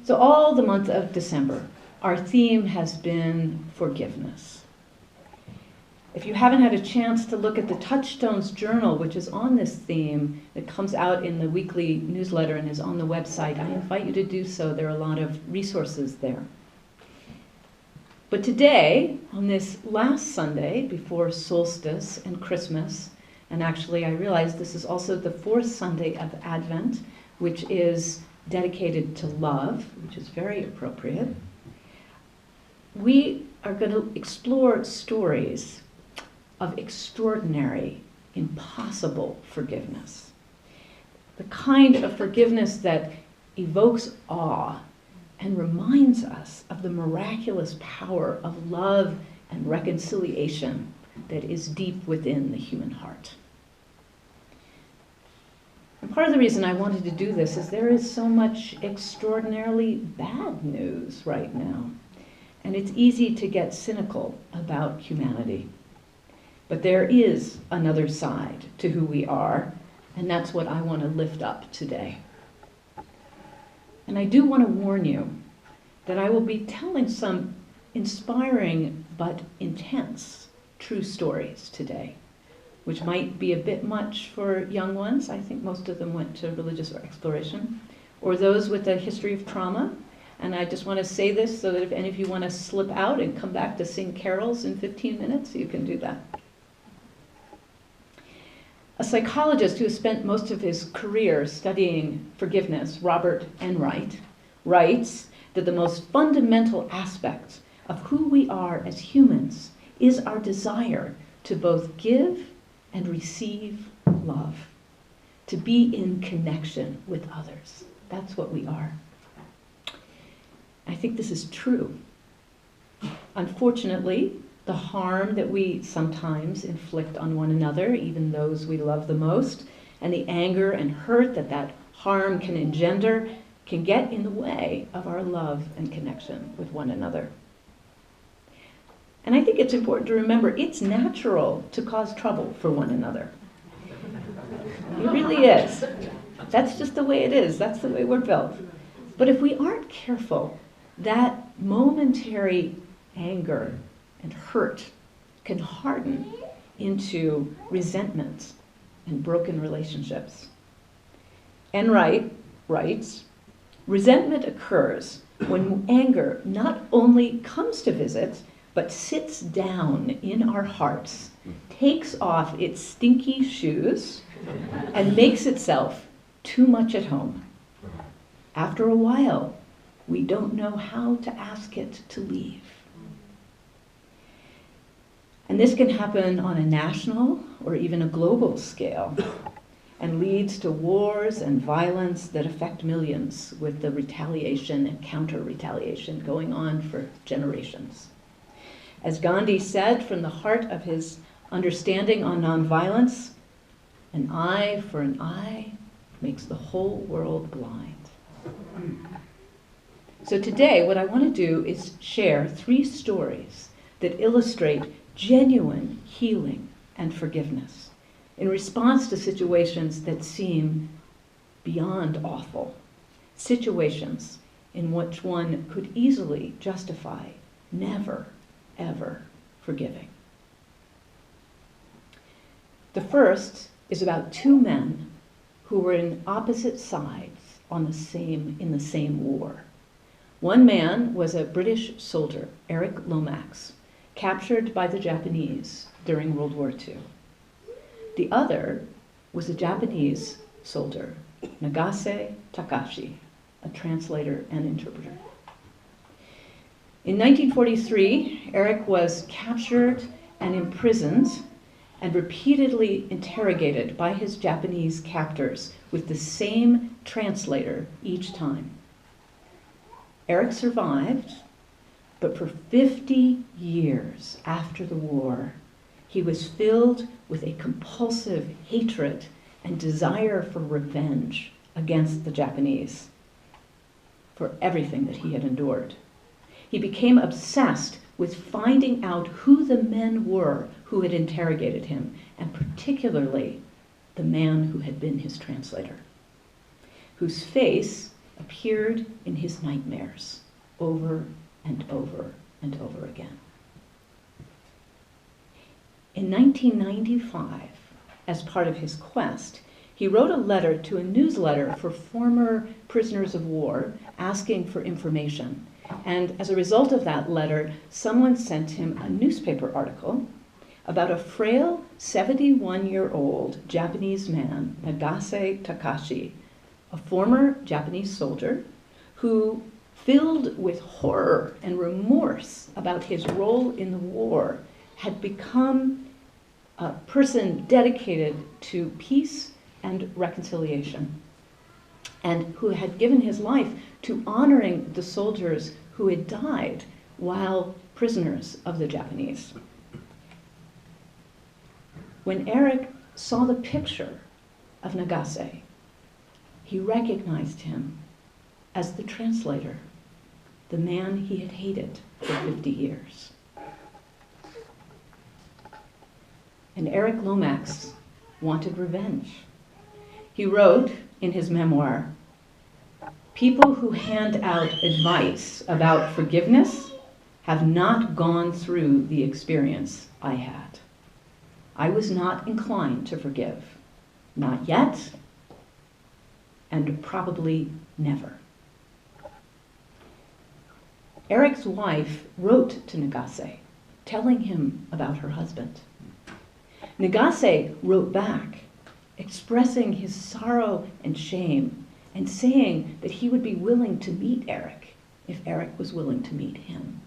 So all the month of December, our theme has been forgiveness. If you haven't had a chance to look at the Touchstones Journal, which is on this theme, it comes out in the weekly newsletter and is on the website, I invite you to do so. There are a lot of resources there. But today, on this last Sunday before solstice and Christmas, and actually I realize this is also the fourth Sunday of Advent, which is dedicated to love, which is very appropriate, we are going to explore stories of extraordinary, impossible forgiveness. The kind of forgiveness that evokes awe and reminds us of the miraculous power of love and reconciliation that is deep within the human heart. And part of the reason I wanted to do this is there is so much extraordinarily bad news right now. And it's easy to get cynical about humanity. But there is another side to who we are, and that's what I want to lift up today. And I do want to warn you that I will be telling some inspiring but intense true stories today, which might be a bit much for young ones. I think most of them went to religious exploration, or those with a history of trauma. And I just want to say this so that if any of you want to slip out and come back to sing carols in 15 minutes, you can do that. A psychologist who has spent most of his career studying forgiveness, Robert Enright, writes that the most fundamental aspect of who we are as humans is our desire to both give and receive love, to be in connection with others. That's what we are. I think this is true. Unfortunately, the harm that we sometimes inflict on one another, even those we love the most, and the anger and hurt that that harm can engender, can get in the way of our love and connection with one another. And I think it's important to remember it's natural to cause trouble for one another. It really is. That's just the way it is. That's the way we're built. But if we aren't careful, that momentary anger and hurt can harden into resentment and broken relationships. Enright writes, resentment occurs when anger not only comes to visit, but sits down in our hearts, takes off its stinky shoes, and makes itself too much at home. After a while, we don't know how to ask it to leave. And this can happen on a national or even a global scale and leads to wars and violence that affect millions, with the retaliation and counter-retaliation going on for generations. As Gandhi said from the heart of his understanding on nonviolence, an eye for an eye makes the whole world blind. So today, what I want to do is share 3 stories that illustrate genuine healing and forgiveness in response to situations that seem beyond awful, situations in which one could easily justify never, ever forgiving. The first is about 2 men who were in opposite sides in the same war. One man was a British soldier, Eric Lomax, captured by the Japanese during World War II. The other was a Japanese soldier, Nagase Takashi, a translator and interpreter. In 1943, Eric was captured and imprisoned and repeatedly interrogated by his Japanese captors with the same translator each time. Eric survived, but for 50 years after the war, he was filled with a compulsive hatred and desire for revenge against the Japanese for everything that he had endured. He became obsessed with finding out who the men were who had interrogated him, and particularly the man who had been his translator, whose face appeared in his nightmares over and over and over again. In 1995, as part of his quest, he wrote a letter to a newsletter for former prisoners of war asking for information. And as a result of that letter, someone sent him a newspaper article about a frail 71-year-old Japanese man, Nagase Takashi, a former Japanese soldier who, filled with horror and remorse about his role in the war, had become a person dedicated to peace and reconciliation, and who had given his life to honoring the soldiers who had died while prisoners of the Japanese. When Eric saw the picture of Nagase, he recognized him as the translator, the man he had hated for 50 years. And Eric Lomax wanted revenge. He wrote in his memoir, "People who hand out advice about forgiveness have not gone through the experience I had. I was not inclined to forgive, not yet, and probably never." Eric's wife wrote to Nagase, telling him about her husband. Nagase wrote back, expressing his sorrow and shame, and saying that he would be willing to meet Eric if Eric was willing to meet him.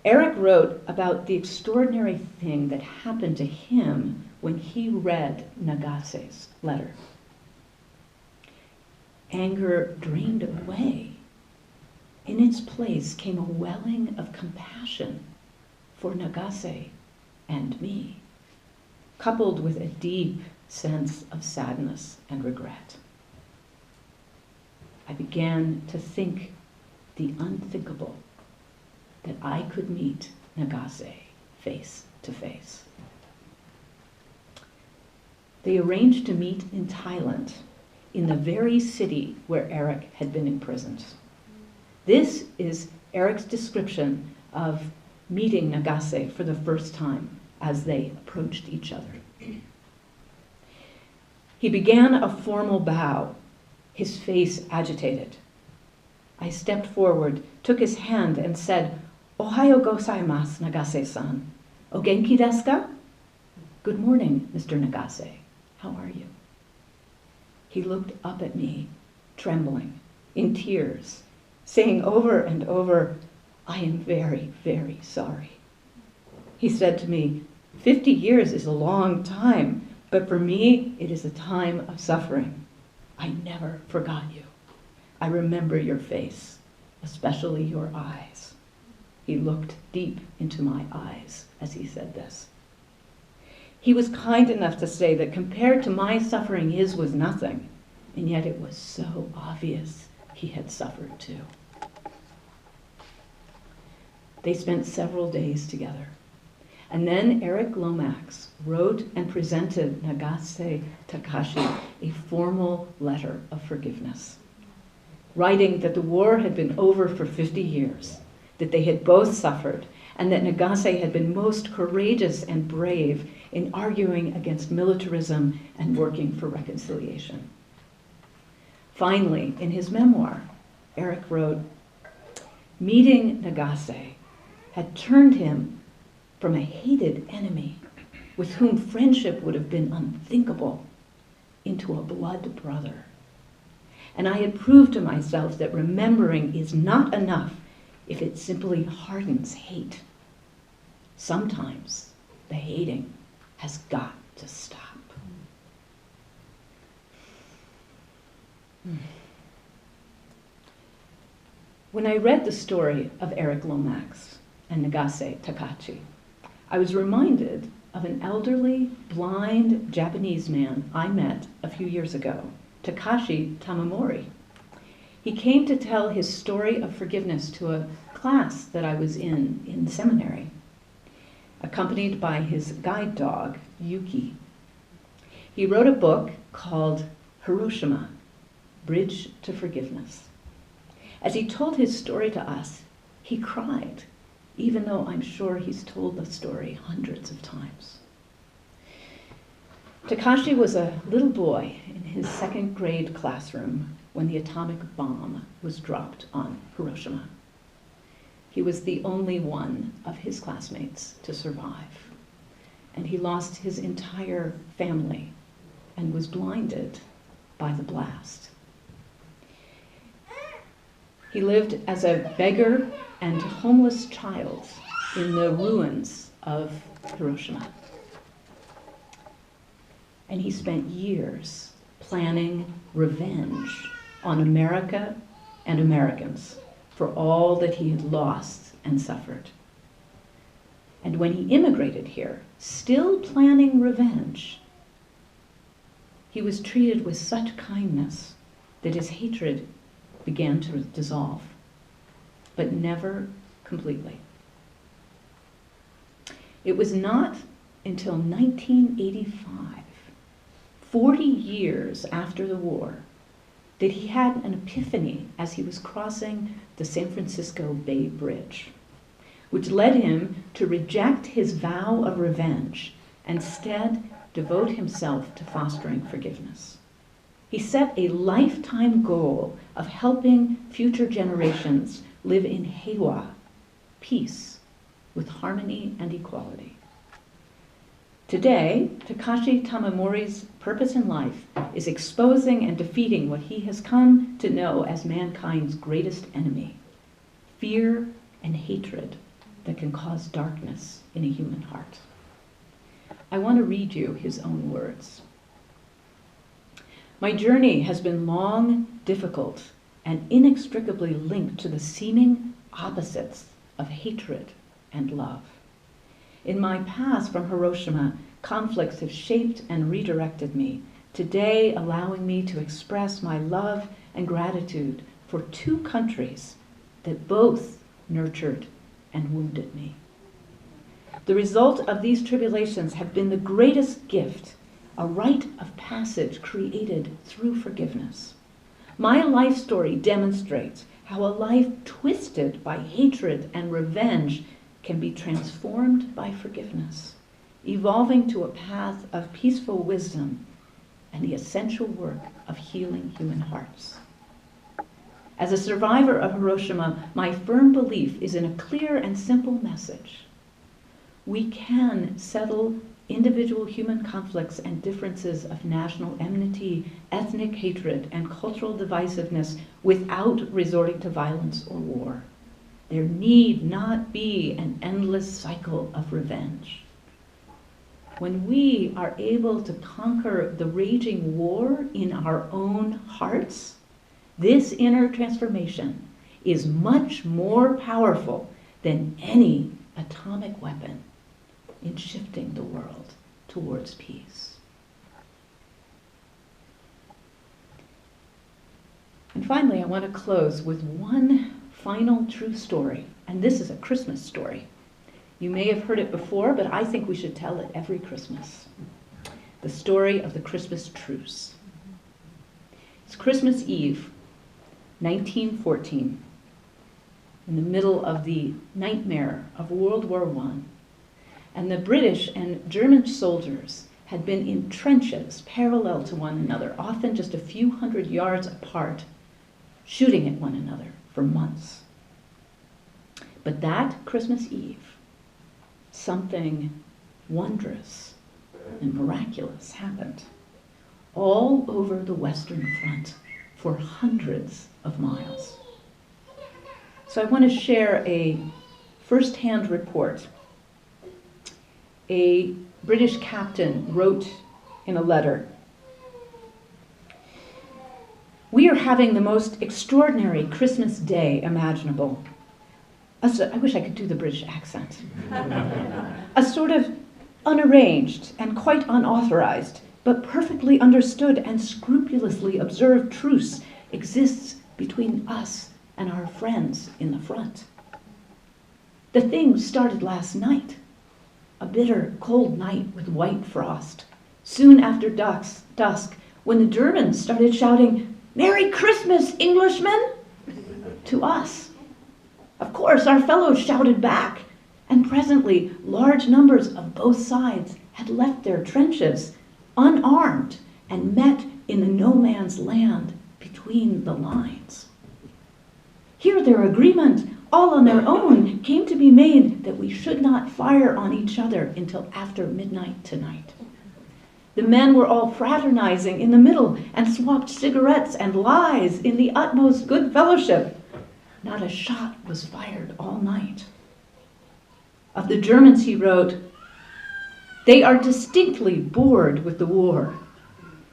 Eric wrote about the extraordinary thing that happened to him when he read Nagase's letter. Anger drained away. In its place came a welling of compassion for Nagase and me, coupled with a deep sense of sadness and regret. I began to think the unthinkable, that I could meet Nagase face to face. They arranged to meet in Thailand, in the very city where Eric had been imprisoned. This is Eric's description of meeting Nagase for the first time as they approached each other. He began a formal bow, his face agitated. I stepped forward, took his hand, and said, "Ohayo gozaimasu, Nagase-san. O genki desu ka?" "Good morning, Mr. Nagase. How are you?" He looked up at me, trembling, in tears, saying over and over, "I am very, very sorry." He said to me, 50 years is a long time, but for me, it is a time of suffering. I never forgot you. I remember your face, especially your eyes." He looked deep into my eyes as he said this. He was kind enough to say that compared to my suffering, his was nothing, and yet it was so obvious he had suffered too. They spent several days together. And then Eric Lomax wrote and presented Nagase Takashi a formal letter of forgiveness, writing that the war had been over for 50 years, that they had both suffered, and that Nagase had been most courageous and brave in arguing against militarism and working for reconciliation. Finally, in his memoir, Eric wrote, "Meeting Nagase had turned him from a hated enemy with whom friendship would have been unthinkable into a blood brother. And I had proved to myself that remembering is not enough if it simply hardens hate. Sometimes the hating has got to stop." When I read the story of Eric Lomax and Nagase Takashi, I was reminded of an elderly, blind Japanese man I met a few years ago, Takashi Tamamori. He came to tell his story of forgiveness to a class that I was in seminary, accompanied by his guide dog, Yuki. He wrote a book called Hiroshima, Bridge to Forgiveness. As he told his story to us, he cried, even though I'm sure he's told the story hundreds of times. Takashi was a little boy in his second grade classroom when the atomic bomb was dropped on Hiroshima. He was the only one of his classmates to survive, and he lost his entire family and was blinded by the blast. He lived as a beggar and homeless child in the ruins of Hiroshima. And he spent years planning revenge on America and Americans for all that he had lost and suffered. And when he immigrated here, still planning revenge, he was treated with such kindness that his hatred began to dissolve, but never completely. It was not until 1985, 40 years after the war, that he had an epiphany as he was crossing the San Francisco Bay Bridge, which led him to reject his vow of revenge and instead devote himself to fostering forgiveness. He set a lifetime goal of helping future generations live in heiwa, peace, with harmony and equality. Today, Takashi Tamamori's purpose in life is exposing and defeating what he has come to know as mankind's greatest enemy, fear and hatred that can cause darkness in a human heart. I want to read you his own words. My journey has been long, difficult, and inextricably linked to the seeming opposites of hatred and love. In my path from Hiroshima, conflicts have shaped and redirected me, today allowing me to express my love and gratitude for two countries that both nurtured and wounded me. The result of these tribulations have been the greatest gift, a rite of passage created through forgiveness. My life story demonstrates how a life twisted by hatred and revenge can be transformed by forgiveness, evolving to a path of peaceful wisdom and the essential work of healing human hearts. As a survivor of Hiroshima, my firm belief is in a clear and simple message. We can settle individual human conflicts and differences of national enmity, ethnic hatred, and cultural divisiveness without resorting to violence or war. There need not be an endless cycle of revenge. When we are able to conquer the raging war in our own hearts, this inner transformation is much more powerful than any atomic weapon in shifting the world towards peace. And finally, I want to close with one final true story, and this is a Christmas story. You may have heard it before, but I think we should tell it every Christmas. The story of the Christmas truce. It's Christmas Eve, 1914, in the middle of the nightmare of World War I. And the British and German soldiers had been in trenches parallel to one another, often just a few hundred yards apart, shooting at one another for months. But that Christmas Eve, something wondrous and miraculous happened all over the Western Front for hundreds of miles. So I want to share a first-hand report. A British captain wrote in a letter, "We are having the most extraordinary Christmas day imaginable." I wish I could do the British accent. A sort of unarranged and quite unauthorized, but perfectly understood and scrupulously observed truce exists between us and our friends in the front. The thing started last night. A bitter, cold night with white frost. Soon after dusk, when the Germans started shouting, "Merry Christmas, Englishmen!" to us. Of course, our fellows shouted back, and presently large numbers of both sides had left their trenches, unarmed, and met in the no man's land between the lines. Here their agreement, all on their own, came to be made that we should not fire on each other until after midnight tonight. The men were all fraternizing in the middle and swapped cigarettes and lies in the utmost good fellowship. Not a shot was fired all night. Of the Germans he wrote, "They are distinctly bored with the war.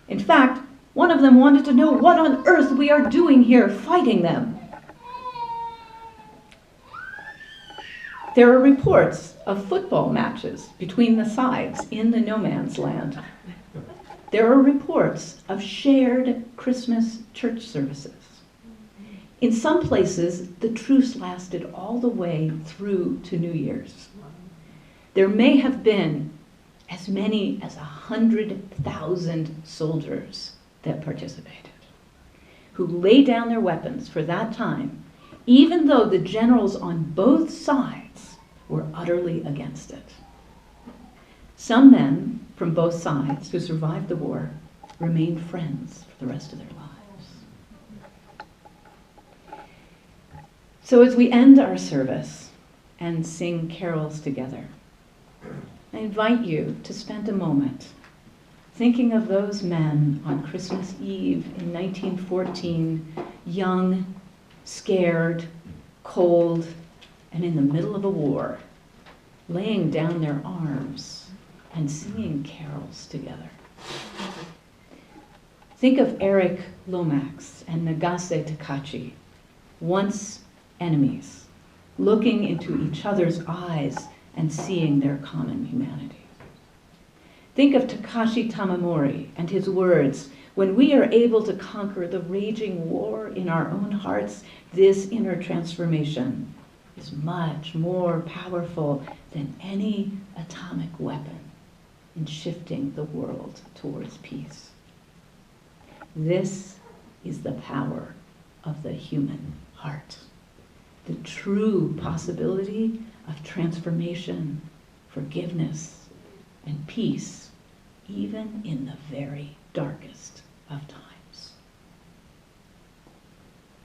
In fact, one of them wanted to know what on earth we are doing here fighting them." There are reports of football matches between the sides in the no man's land. There are reports of shared Christmas church services. In some places, the truce lasted all the way through to New Year's. There may have been as many as 100,000 soldiers that participated, who laid down their weapons for that time, even though the generals on both sides were utterly against it. Some men from both sides who survived the war remained friends for the rest of their lives. So as we end our service and sing carols together, I invite you to spend a moment thinking of those men on Christmas Eve in 1914, young, scared, cold, and in the middle of a war, laying down their arms and singing carols together. Think of Eric Lomax and Nagase Takachi, once enemies, looking into each other's eyes and seeing their common humanity. Think of Takashi Tamamori and his words, "When we are able to conquer the raging war in our own hearts, this inner transformation is much more powerful than any atomic weapon in shifting the world towards peace." This is the power of the human heart, the true possibility of transformation, forgiveness, and peace, even in the very darkest of times.